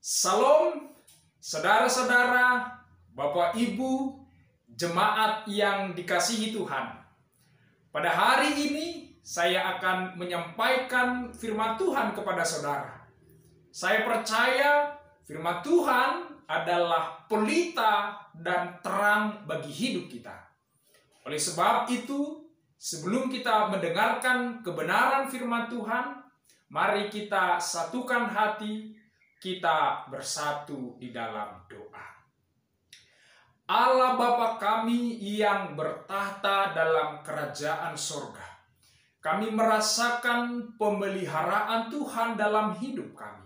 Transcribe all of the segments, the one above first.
Salam, saudara-saudara, Bapak Ibu, jemaat yang dikasihi Tuhan. Pada hari ini saya akan menyampaikan firman Tuhan kepada saudara. Saya percaya firman Tuhan adalah pelita dan terang bagi hidup kita. Oleh sebab itu, sebelum kita mendengarkan kebenaran firman Tuhan, mari kita satukan hati, kita bersatu di dalam doa. Allah Bapa kami yang bertahta dalam kerajaan sorga, kami merasakan pemeliharaan Tuhan dalam hidup kami.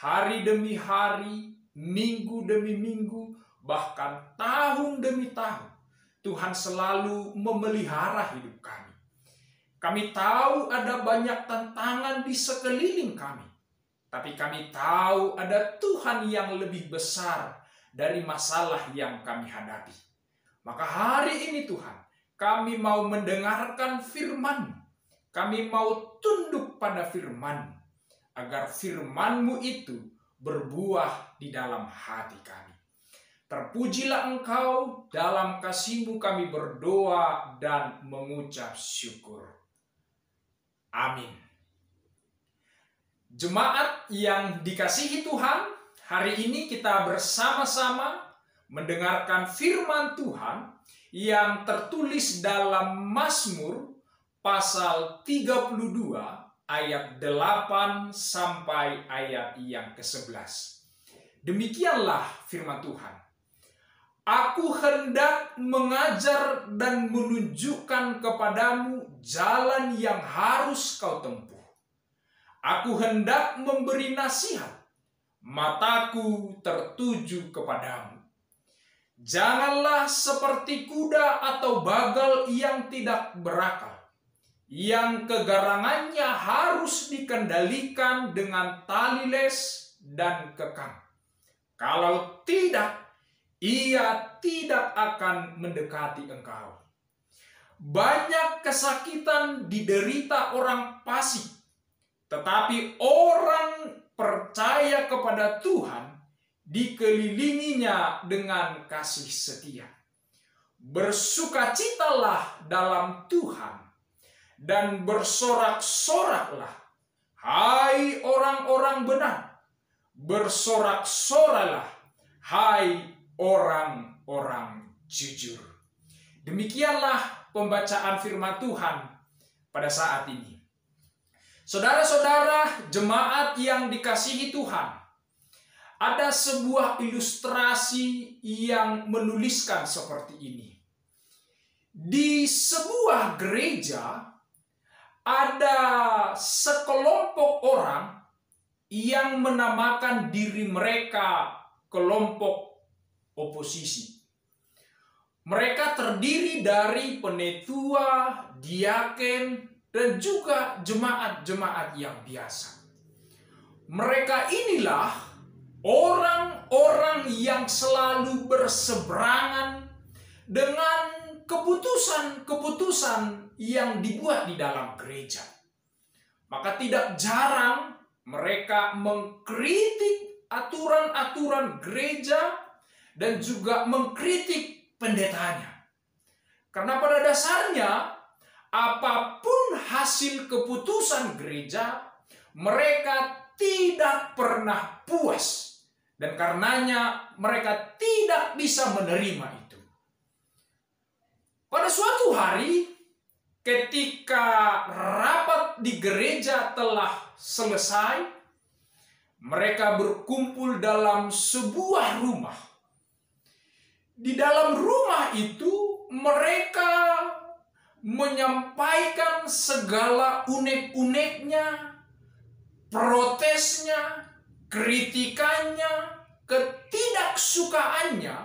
Hari demi hari, minggu demi minggu, bahkan tahun demi tahun, Tuhan selalu memelihara hidup kami. Kami tahu ada banyak tantangan di sekeliling kami, tapi kami tahu ada Tuhan yang lebih besar dari masalah yang kami hadapi. Maka hari ini Tuhan, kami mau mendengarkan firman-Mu. Kami mau tunduk pada firman-Mu, agar firman-Mu itu berbuah di dalam hati kami. Terpujilah Engkau, dalam kasih-Mu kami berdoa dan mengucap syukur. Amin. Jemaat yang dikasihi Tuhan, hari ini kita bersama-sama mendengarkan firman Tuhan yang tertulis dalam Mazmur pasal 32 ayat 8 sampai ayat yang ke-11. Demikianlah firman Tuhan. Aku hendak mengajar dan menunjukkan kepadamu jalan yang harus kau tempuh. Aku hendak memberi nasihat, mataku tertuju kepadamu. Janganlah seperti kuda atau bagal yang tidak berakal, yang kegarangannya harus dikendalikan dengan tali les dan kekang. Kalau tidak, ia tidak akan mendekati engkau. Banyak kesakitan diderita orang fasik, tetapi orang percaya kepada Tuhan dikelilinginya dengan kasih setia. Bersukacitalah dalam Tuhan dan bersorak-soraklah, hai orang-orang benar. Bersorak-soralah, hai orang-orang jujur. Demikianlah pembacaan firman Tuhan pada saat ini. Saudara-saudara, jemaat yang dikasihi Tuhan, ada sebuah ilustrasi yang menuliskan seperti ini. Di sebuah gereja ada sekelompok orang yang menamakan diri mereka kelompok oposisi. Mereka terdiri dari penetua, diaken, dan juga jemaat-jemaat yang biasa. Mereka inilah orang-orang yang selalu berseberangan dengan keputusan-keputusan yang dibuat di dalam gereja. Maka tidak jarang mereka mengkritik aturan-aturan gereja dan juga mengkritik pendetanya. Karena pada dasarnya, apapun hasil keputusan gereja, mereka tidak pernah puas. Dan karenanya mereka tidak bisa menerima itu. Pada suatu hari, ketika rapat di gereja telah selesai, mereka berkumpul dalam sebuah rumah. Di dalam rumah itu mereka menyampaikan segala unek-uneknya, protesnya, kritikannya, ketidaksukaannya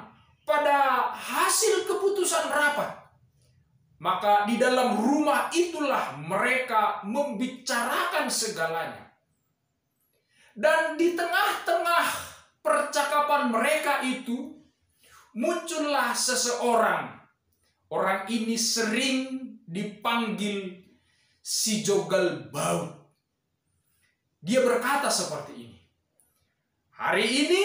pada hasil keputusan rapat. Maka di dalam rumah itulah mereka membicarakan segalanya. Dan di tengah-tengah percakapan mereka itu muncullah seseorang. Orang ini sering dipanggil si Jogal Baut. Dia berkata seperti ini. Hari ini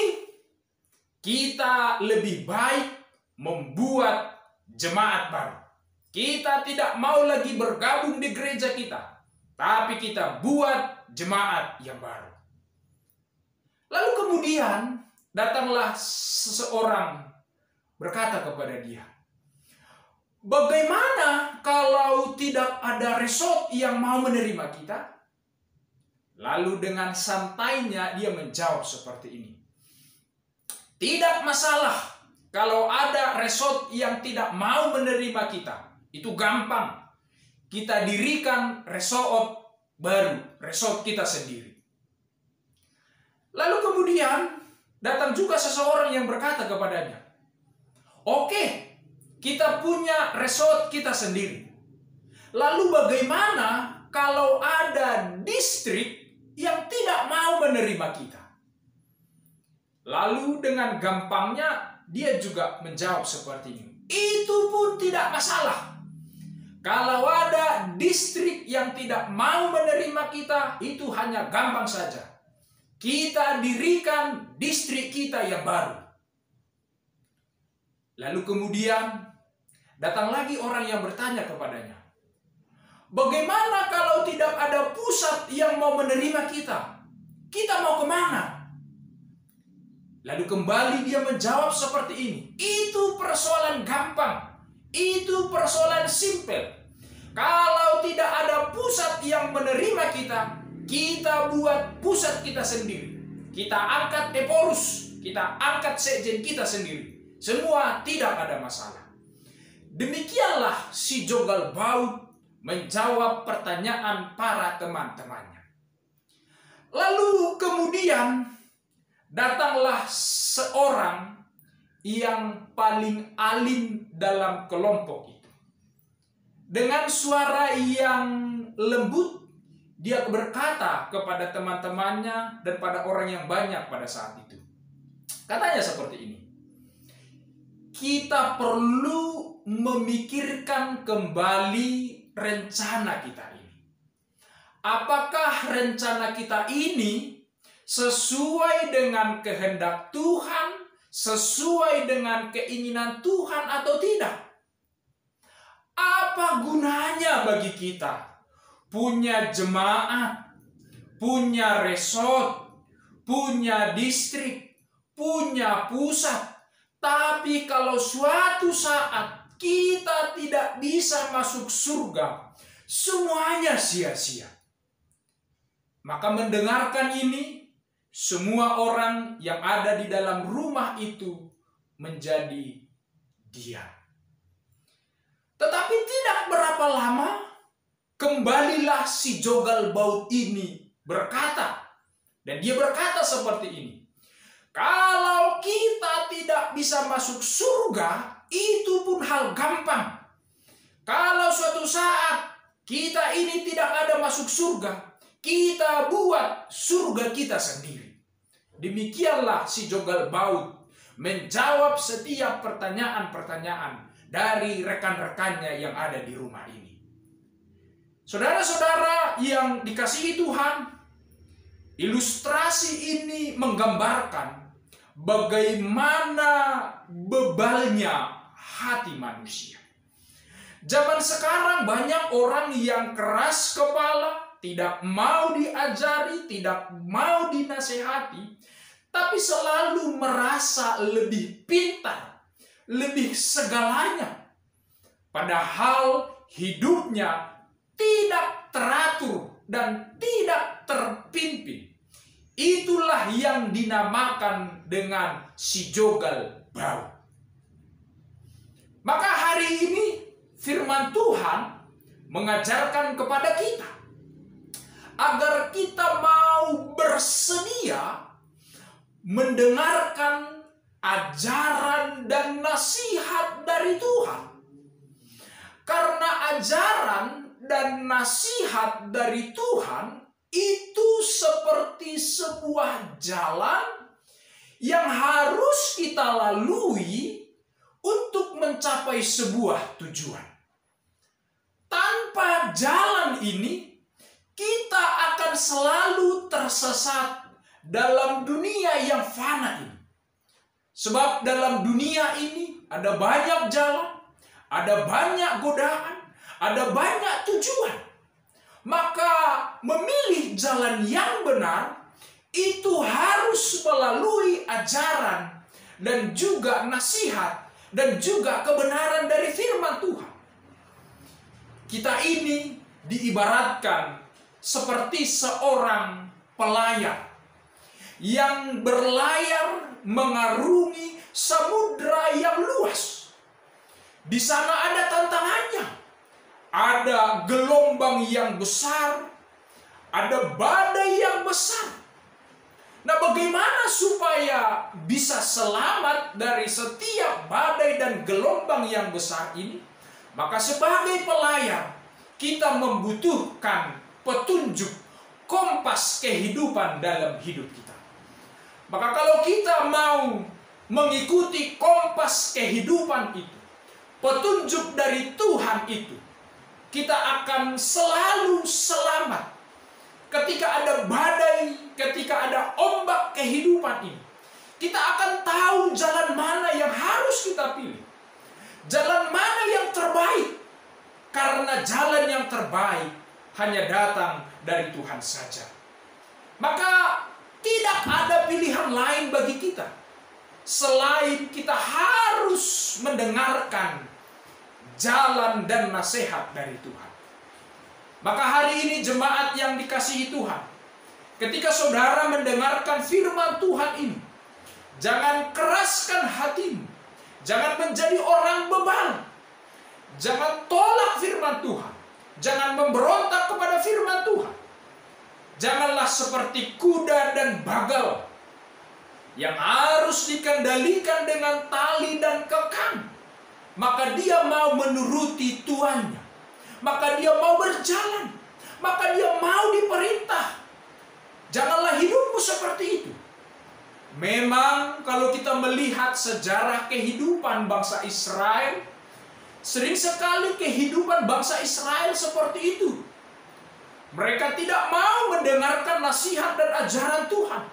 kita lebih baik membuat jemaat baru. Kita tidak mau lagi bergabung di gereja kita, tapi kita buat jemaat yang baru. Lalu kemudian datanglah seseorang berkata kepada dia, "Bagaimana kalau tidak ada resort yang mau menerima kita?" Lalu dengan santainya dia menjawab seperti ini, "Tidak masalah kalau ada resort yang tidak mau menerima kita. Itu gampang. Kita dirikan resort baru, resort kita sendiri." Lalu kemudian datang juga seseorang yang berkata kepadanya, "Oke, kita punya resort kita sendiri. Lalu bagaimana kalau ada distrik yang tidak mau menerima kita?" Lalu dengan gampangnya dia juga menjawab seperti ini, "Itu pun tidak masalah. Kalau ada distrik yang tidak mau menerima kita, itu hanya gampang saja. Kita dirikan distrik kita yang baru." Lalu kemudian datang lagi orang yang bertanya kepadanya, "Bagaimana kalau tidak ada pusat yang mau menerima kita? Kita mau kemana?" Lalu kembali dia menjawab seperti ini, "Itu persoalan gampang. Itu persoalan simpel. Kalau tidak ada pusat yang menerima kita, kita buat pusat kita sendiri. Kita angkat eporus, kita angkat sekjen kita sendiri. Semua tidak ada masalah." Demikianlah si Jogal Baud menjawab pertanyaan para teman-temannya. Lalu kemudian datanglah seorang yang paling alim dalam kelompok itu. Dengan suara yang lembut, dia berkata kepada teman-temannya dan pada orang yang banyak pada saat itu. Katanya seperti ini, "Kita perlu memikirkan kembali rencana kita ini. Apakah rencana kita ini sesuai dengan kehendak Tuhan, sesuai dengan keinginan Tuhan atau tidak? Apa gunanya bagi kita punya jemaat, punya resort, punya distrik, punya pusat, tapi kalau suatu saat kita tidak bisa masuk surga, semuanya sia-sia?" Maka mendengarkan ini, semua orang yang ada di dalam rumah itu menjadi diam. Tetapi tidak berapa lama, kembalilah si Jogal Baud ini berkata, dan dia berkata seperti ini, "Kalau kita tidak bisa masuk surga, itu pun hal gampang. Kalau suatu saat kita ini tidak ada masuk surga, kita buat surga kita sendiri." Demikianlah si Jogal Baud menjawab setiap pertanyaan-pertanyaan dari rekan-rekannya yang ada di rumah ini. Saudara-saudara yang dikasihi Tuhan, ilustrasi ini menggambarkan bagaimana bebalnya hati manusia. Zaman sekarang banyak orang yang keras kepala, tidak mau diajari, tidak mau dinasehati, tapi selalu merasa lebih pintar, lebih segalanya. Padahal hidupnya tidak teratur dan tidak terpimpin. Itulah yang dinamakan dengan si Jogal Baud. Maka hari ini firman Tuhan mengajarkan kepada kita agar kita mau bersedia mendengarkan ajaran dan nasihat dari Tuhan. Karena ajaran dan nasihat dari Tuhan itu seperti sebuah jalan yang harus kita lalui untuk mencapai sebuah tujuan. Tanpa jalan ini, kita akan selalu tersesat dalam dunia yang fana ini. Sebab dalam dunia ini ada banyak jalan, ada banyak godaan, ada banyak tujuan. Maka memilih jalan yang benar itu harus melalui ajaran dan juga nasihat dan juga kebenaran dari firman Tuhan. Kita ini diibaratkan seperti seorang pelayar yang berlayar mengarungi samudra yang luas. Di sana ada tantangannya. Ada gelombang yang besar, ada badai yang besar. Nah, bagaimana supaya bisa selamat dari setiap badai dan gelombang yang besar ini? Maka sebagai pelayar, kita membutuhkan petunjuk kompas kehidupan dalam hidup kita. Maka kalau kita mau mengikuti kompas kehidupan itu, petunjuk dari Tuhan itu, kita akan selalu selamat. Ketika ada badai, ketika ada ombak kehidupan ini, kita akan tahu jalan mana yang harus kita pilih. Jalan mana yang terbaik. Karena jalan yang terbaik hanya datang dari Tuhan saja. Maka tidak ada pilihan lain bagi kita selain kita harus mendengarkan jalan dan nasihat dari Tuhan. Maka hari ini jemaat yang dikasihi Tuhan, ketika saudara mendengarkan firman Tuhan ini, jangan keraskan hatimu, jangan menjadi orang bebal, jangan tolak firman Tuhan, jangan memberontak kepada firman Tuhan. Janganlah seperti kuda dan bagal yang harus dikendalikan dengan tali dan kekang. Maka dia mau menuruti tuannya, maka dia mau berjalan, maka dia mau diperintah. Janganlah hidupmu seperti itu. Memang kalau kita melihat sejarah kehidupan bangsa Israel, sering sekali kehidupan bangsa Israel seperti itu. Mereka tidak mau mendengarkan nasihat dan ajaran Tuhan.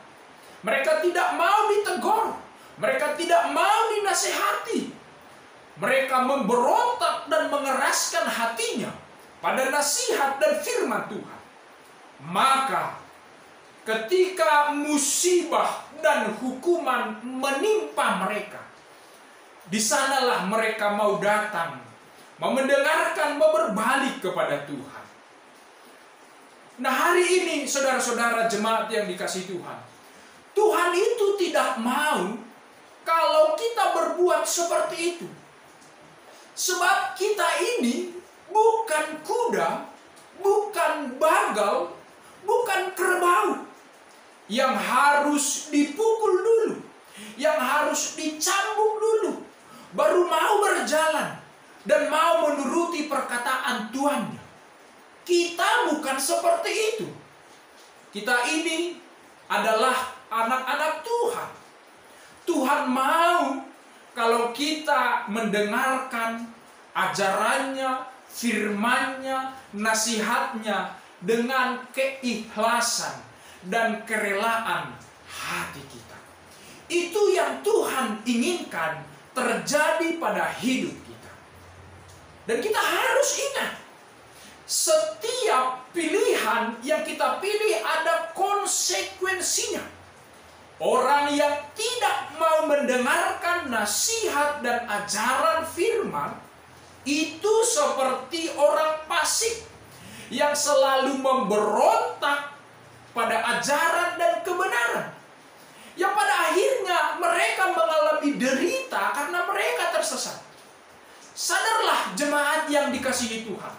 Mereka tidak mau ditegur, mereka tidak mau dinasihati. Mereka memberontak dan mengeraskan hatinya pada nasihat dan firman Tuhan. Maka ketika musibah dan hukuman menimpa mereka, di sanalah mereka mau datang, mau mendengarkan, mau berbalik kepada Tuhan. Nah, hari ini saudara-saudara jemaat yang dikasihi Tuhan, Tuhan itu tidak mau kalau kita berbuat seperti itu. Sebab kita ini bukan kuda, bukan bagal, bukan kerbau yang harus dipukul dulu, yang harus dicambuk dulu, baru mau berjalan dan mau menuruti perkataan tuannya. Kita bukan seperti itu. Kita ini adalah anak-anak Tuhan. Tuhan mau kalau kita mendengarkan ajarannya, firman-Nya, nasihatnya dengan keikhlasan dan kerelaan hati kita. Itu yang Tuhan inginkan terjadi pada hidup kita. Dan kita harus ingat, setiap pilihan yang kita pilih ada konsekuensinya. Orang yang tidak mau mendengarkan nasihat dan ajaran firman, itu seperti orang fasik yang selalu memberontak pada ajaran dan kebenaran. Yang pada akhirnya mereka mengalami derita karena mereka tersesat. Sadarlah jemaat yang dikasihi Tuhan.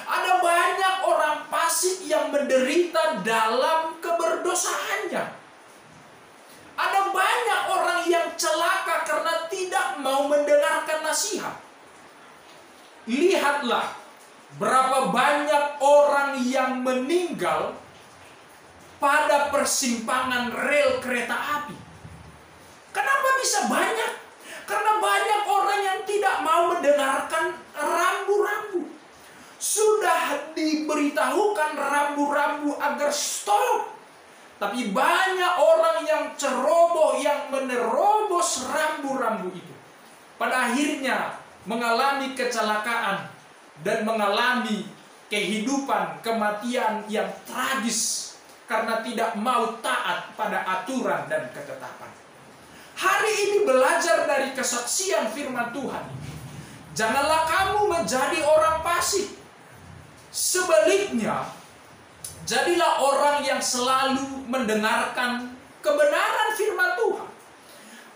Ada banyak orang fasik yang menderita dalam keberdosaannya. Ada banyak orang yang celaka karena tidak mau mendengarkan nasihat. Lihatlah berapa banyak orang yang meninggal pada persimpangan rel kereta api. Kenapa bisa banyak? Karena banyak orang yang tidak mau mendengarkan rambu-rambu. Sudah diberitahukan rambu-rambu agar stop. Tapi banyak orang yang ceroboh tembok yang menerobos rambu-rambu itu pada akhirnya mengalami kecelakaan dan mengalami kehidupan kematian yang tragis karena tidak mau taat pada aturan dan ketetapan. Hari ini belajar dari kesaksian firman Tuhan. Janganlah kamu menjadi orang pasif. Sebaliknya, jadilah orang yang selalu mendengarkan kebenaran firman Tuhan.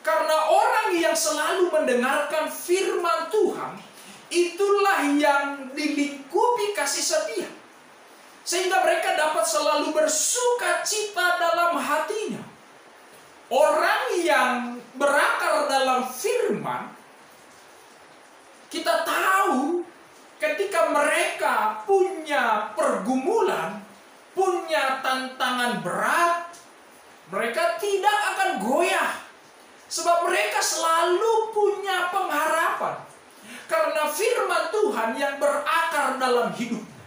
Karena orang yang selalu mendengarkan firman Tuhan, itulah yang dilingkupi kasih setia. Sehingga mereka dapat selalu bersuka cita dalam hatinya. Orang yang berakar dalam firman, kita tahu ketika mereka punya pergumulan, punya tantangan berat, mereka tidak akan goyah. Sebab mereka selalu punya pengharapan. Karena firman Tuhan yang berakar dalam hidupnya.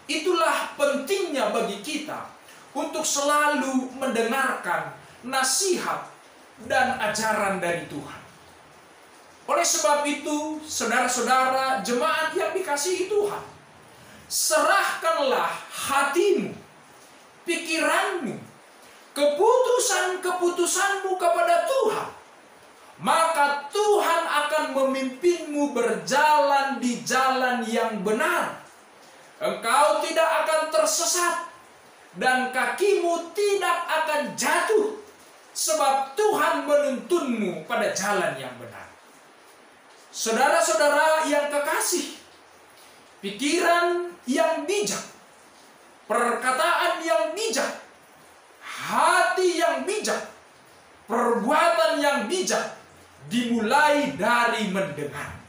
Itulah pentingnya bagi kita untuk selalu mendengarkan nasihat dan ajaran dari Tuhan. Oleh sebab itu, saudara-saudara jemaat yang dikasihi Tuhan, serahkanlah hatimu, pikiranmu, keputusan-keputusanmu kepada Tuhan. Maka Tuhan akan memimpinmu berjalan di jalan yang benar. Engkau tidak akan tersesat dan kakimu tidak akan jatuh, sebab Tuhan menuntunmu pada jalan yang benar. Saudara-saudara yang kekasih, pikiran yang bijak, perkataan yang bijak, hati yang bijak, perbuatan yang bijak dimulai dari mendengar.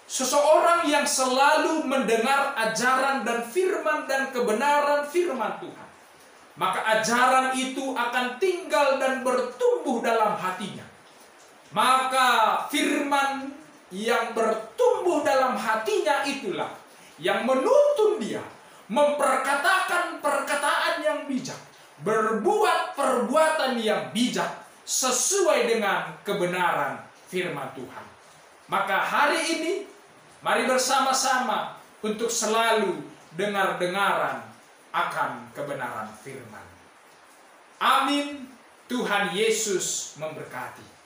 Seseorang yang selalu mendengar ajaran dan firman dan kebenaran firman Tuhan, maka ajaran itu akan tinggal dan bertumbuh dalam hatinya. Maka firman yang bertumbuh dalam hatinya itulah yang menuntun dia memperkatakan perkataan yang bijak, berbuat perbuatan yang bijak sesuai dengan kebenaran firman Tuhan. Maka hari ini mari bersama-sama untuk selalu dengar-dengaran akan kebenaran firman. Amin. Tuhan Yesus memberkati.